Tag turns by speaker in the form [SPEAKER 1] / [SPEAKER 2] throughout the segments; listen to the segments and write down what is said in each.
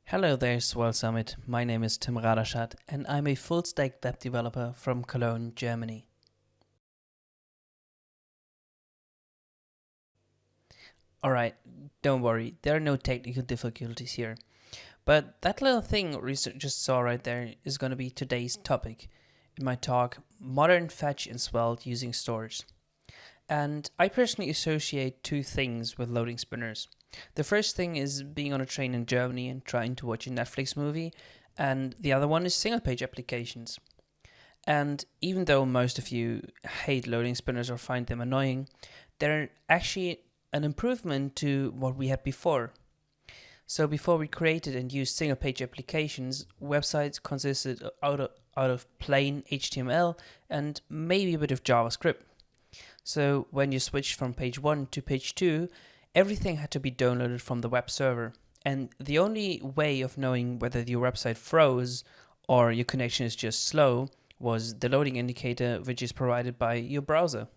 [SPEAKER 1] Hello there, Swell Summit. My name is Tim Raderschad, and I'm a full-stack web developer from Cologne, Germany. Alright, don't worry, there are no technical difficulties here. But that little thing we just saw right there is going to be today's topic in my talk, Modern Fetch in Svelte using stores. And I personally associate two things with loading spinners. The first thing is being on a train in Germany and trying to watch a Netflix movie, and the other one is single-page applications. And even though most of you hate loading spinners or find them annoying, they're actually an improvement to what we had before. So before we created and used single-page applications, websites consisted out of plain HTML and maybe a bit of JavaScript. So when you switched from page 1 to page 2, everything had to be downloaded from the web server. And the only way of knowing whether your website froze or your connection is just slow was the loading indicator, which is provided by your browser.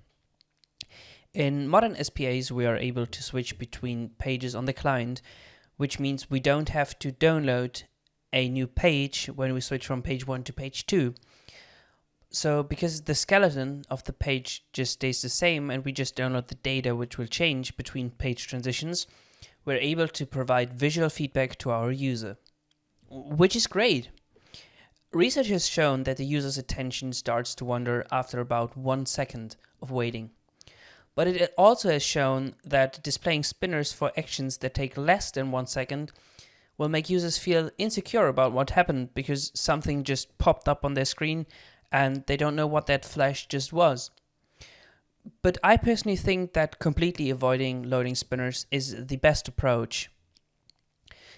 [SPEAKER 1] In modern SPAs, we are able to switch between pages on the client, which means we don't have to download a new page when we switch from page 1 to page 2. So because the skeleton of the page just stays the same and we just download the data which will change between page transitions, we're able to provide visual feedback to our user, which is great. Research has shown that the user's attention starts to wander after about 1 second of waiting. But it also has shown that displaying spinners for actions that take less than 1 second will make users feel insecure about what happened because something just popped up on their screen and they don't know what that flash just was. But I personally think that completely avoiding loading spinners is the best approach.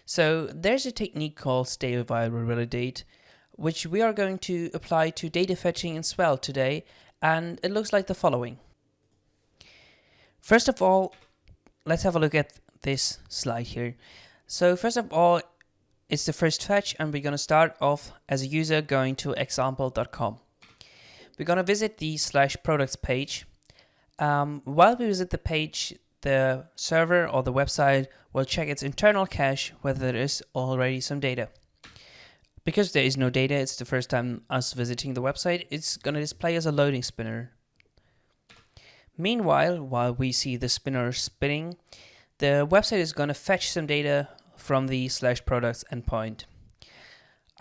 [SPEAKER 1] So there's a technique called stale while we validate, which we are going to apply to data fetching in Svelte today, and it looks like the following. First of all, let's have a look at this slide here. So first of all, it's the first fetch, and we're going to start off as a user going to example.com. We're going to visit the /products page. While we visit the page, the server or the website will check its internal cache whether there is already some data. Because there is no data, it's the first time us visiting the website, it's going to display as a loading spinner. Meanwhile, while we see the spinner spinning, the website is going to fetch some data from the /products endpoint.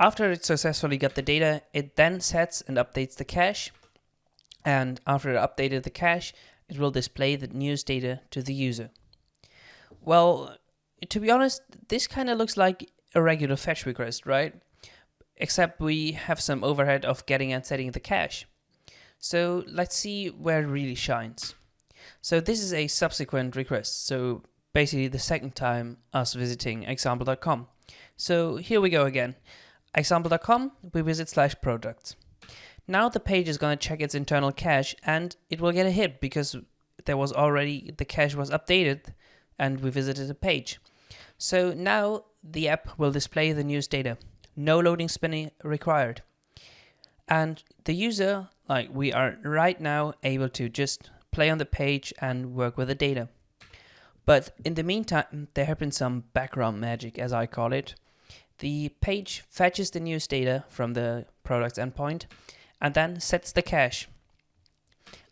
[SPEAKER 1] After it successfully got the data, it then sets and updates the cache. And after it updated the cache, it will display the news data to the user. Well, to be honest, this kind of looks like a regular fetch request, right? Except we have some overhead of getting and setting the cache. So let's see where it really shines. So this is a subsequent request. So basically the second time us visiting example.com. So here we go again. Example.com, we visit /products. Now the page is going to check its internal cache and it will get a hit because there was already, the cache was updated and we visited the page. So now the app will display the news data. No loading spinning required. And the user, like we are right now able to just play on the page and work with the data. But in the meantime, there have been some background magic, as I call it. The page fetches the news data from the products endpoint and then sets the cache.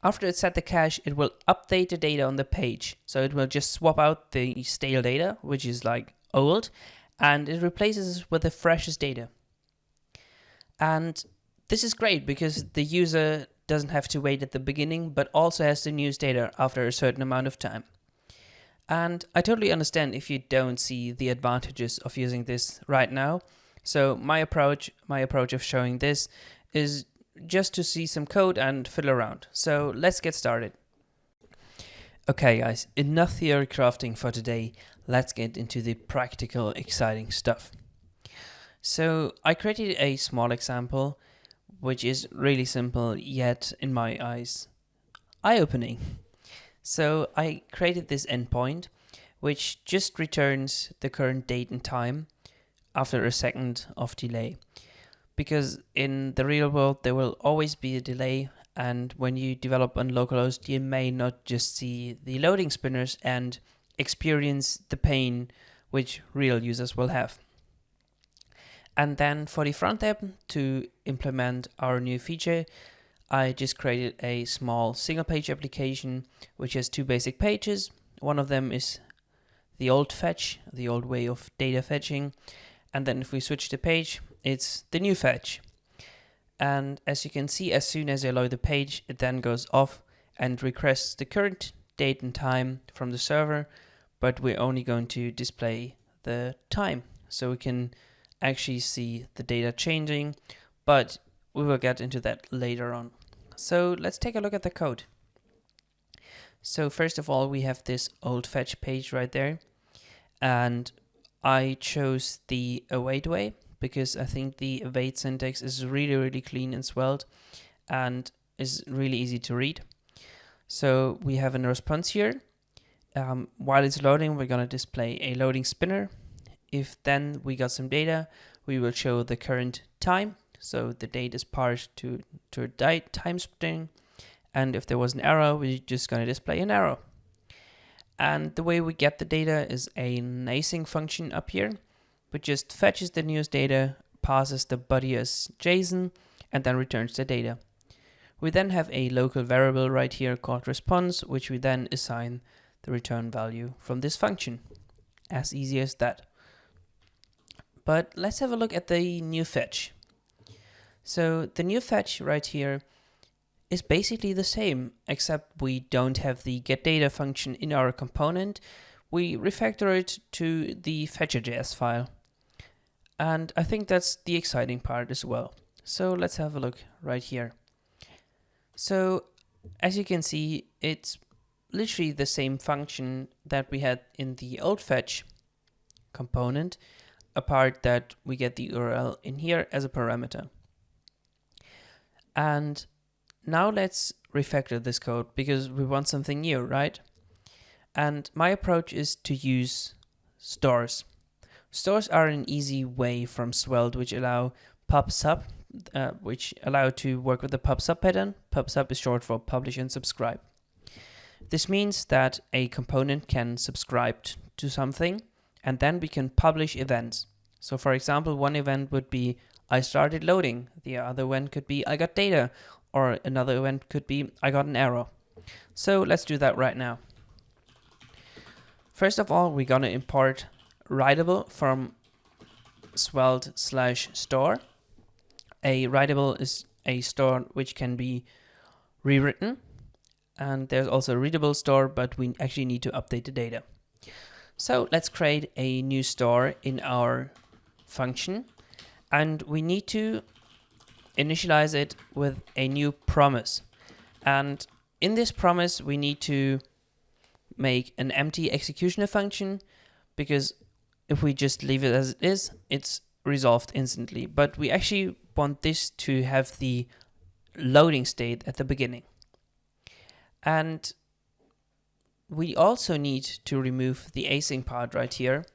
[SPEAKER 1] After it set the cache, it will update the data on the page. So it will just swap out the stale data, which is like old, and it replaces it with the freshest data. And this is great because the user doesn't have to wait at the beginning, but also has the news data after a certain amount of time. And I totally understand if you don't see the advantages of using this right now. So my approach of showing this is just to see some code and fiddle around. So let's get started. Okay guys, enough theory crafting for today. Let's get into the practical, exciting stuff. So I created a small example, which is really simple, yet in my eyes, eye-opening. So I created this endpoint, which just returns the current date and time after a second of delay. Because in the real world, there will always be a delay. And when you develop on localhost, you may not just see the loading spinners and experience the pain which real users will have. And then for the front end, to implement our new feature, I just created a small single page application which has two basic pages. One of them is the old fetch, the old way of data fetching. And then if we switch the page, it's the new fetch. And as you can see, as soon as I load the page, it then goes off and requests the current date and time from the server, but we're only going to display the time. So we can actually see the data changing, but we will get into that later on. So let's take a look at the code. So first of all, we have this old fetch page right there, and I chose the await way because I think the await syntax is really clean in Svelte and is really easy to read. So we have a response here. While it's loading, we're going to display a loading spinner. If then we got some data, we will show the current time. So the date is parsed to a time string. And if there was an error, we're just going to display an error. And the way we get the data is an async function up here, which just fetches the newest data, passes the body as JSON, and then returns the data. We then have a local variable right here called response, which we then assign the return value from this function. As easy as that. But let's have a look at the new fetch. So the new fetch right here is basically the same, except we don't have the getData function in our component. We refactor it to the fetcher.js file. And I think that's the exciting part as well. So let's have a look right here. So as you can see, it's literally the same function that we had in the old fetch component, apart that we get the URL in here as a parameter. And now let's refactor this code because we want something new, right? And my approach is to use stores. Stores are an easy way from Svelte which allow pub/sub, which allow to work with the pub/sub pattern. Pub/sub is short for publish and subscribe. This means that a component can subscribe to something and then we can publish events. So for example, one event would be I started loading, the other event could be I got data, or another event could be I got an error. So let's do that right now. First of all, we're gonna import writable from svelte/store. A writable is a store which can be rewritten, and there's also a readable store, but we actually need to update the data. So let's create a new store in our function, and we need to initialize it with a new promise. And in this promise, we need to make an empty executioner function, because if we just leave it as it is, it's resolved instantly. But we actually want this to have the loading state at the beginning. And we also need to remove the async part right here,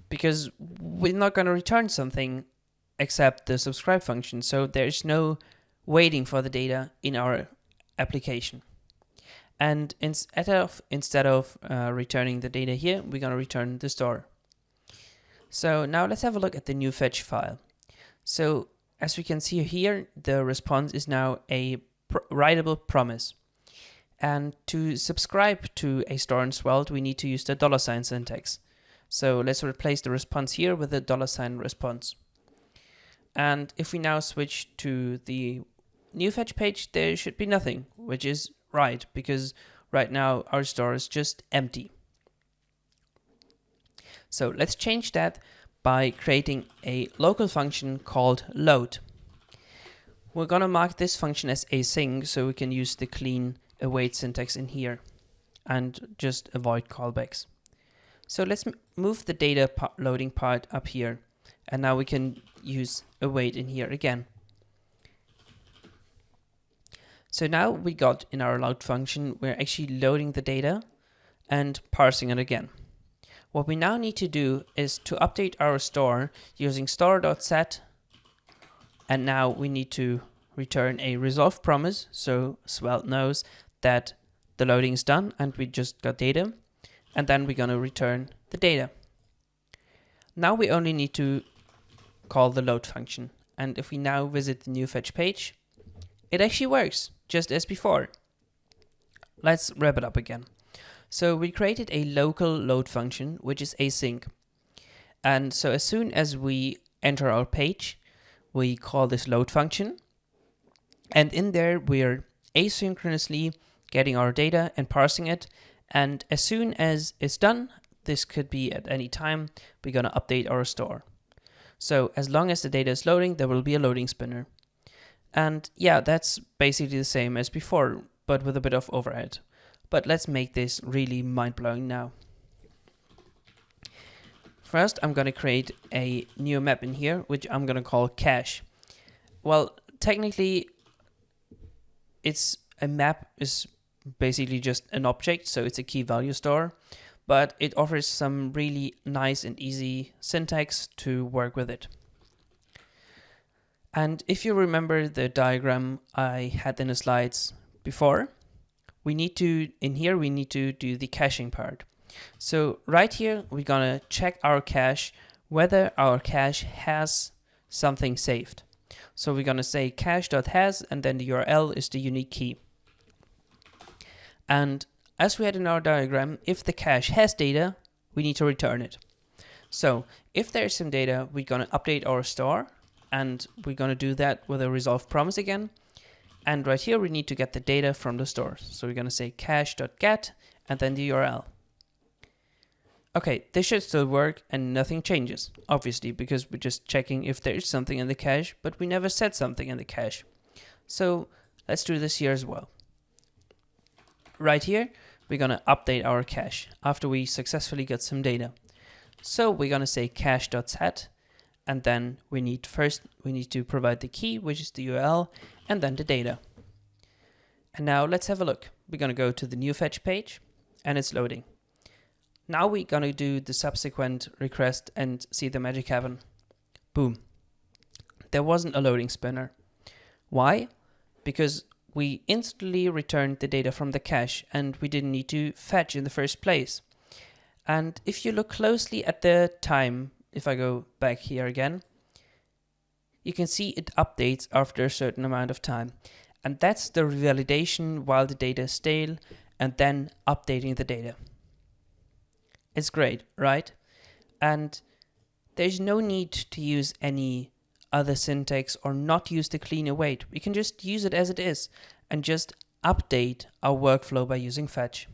[SPEAKER 1] because we're not going to return something except the subscribe function. So there's no waiting for the data in our application. And instead of returning the data here, we're going to return the store. So now let's have a look at the new fetch file. So as we can see here, the response is now a writable promise. And to subscribe to a store in Svelte, we need to use the $sign syntax. So let's replace the response here with the $sign response. And if we now switch to the new fetch page, there should be nothing, which is right, because right now our store is just empty. So let's change that by creating a local function called load. We're going to mark this function as async so we can use the clean await syntax in here and just avoid callbacks. So let's move the data loading part up here, and now we can use await in here again. So now we got in our load function, we're actually loading the data and parsing it again. What we now need to do is to update our store using store.set, and now we need to return a resolved promise so Svelte knows that the loading is done and we just got data, and then we're going to return the data. Now we only need to call the load function. And if we now visit the new fetch page, it actually works just as before. Let's wrap it up again. So we created a local load function, which is async. And so as soon as we enter our page, we call this load function. And in there, we're asynchronously getting our data and parsing it. And as soon as it's done, this could be at any time, we're going to update our store. So as long as the data is loading, there will be a loading spinner. And yeah, that's basically the same as before, but with a bit of overhead. But let's make this really mind-blowing now. First, I'm going to create a new map in here, which I'm going to call cache. Well, technically, a map is basically just an object, so it's a key value store, but it offers some really nice and easy syntax to work with it. And if you remember the diagram I had in the slides before, in here we need to do the caching part. So right here, we're gonna check our cache, whether our cache has something saved. So we're gonna say cache.has, and then the URL is the unique key. And as we had in our diagram, if the cache has data, we need to return it. So if there's some data, we're gonna update our store, and we're gonna do that with a resolve promise again. And right here, we need to get the data from the store. So we're gonna say cache.get, and then the URL. Okay, this should still work and nothing changes, obviously, because we're just checking if there is something in the cache, but we never set something in the cache. So let's do this here as well. Right here, we're gonna update our cache after we successfully got some data. So we're gonna say cache.set, and then we need to provide the key, which is the URL, and then the data. And now let's have a look. We're gonna go to the new fetch page, and it's loading. Now we're gonna do the subsequent request and see the magic happen. Boom. There wasn't a loading spinner. Why? Because we instantly returned the data from the cache and we didn't need to fetch in the first place. And if you look closely at the time, if I go back here again, you can see it updates after a certain amount of time. And that's the validation while the data is stale and then updating the data. It's great, right? And there's no need to use any other syntax or not use the clean await. We can just use it as it is and just update our workflow by using fetch.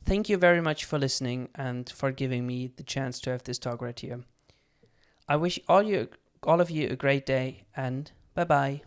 [SPEAKER 1] Thank you very much for listening and for giving me the chance to have this talk right here. I wish all of you a great day, and bye-bye.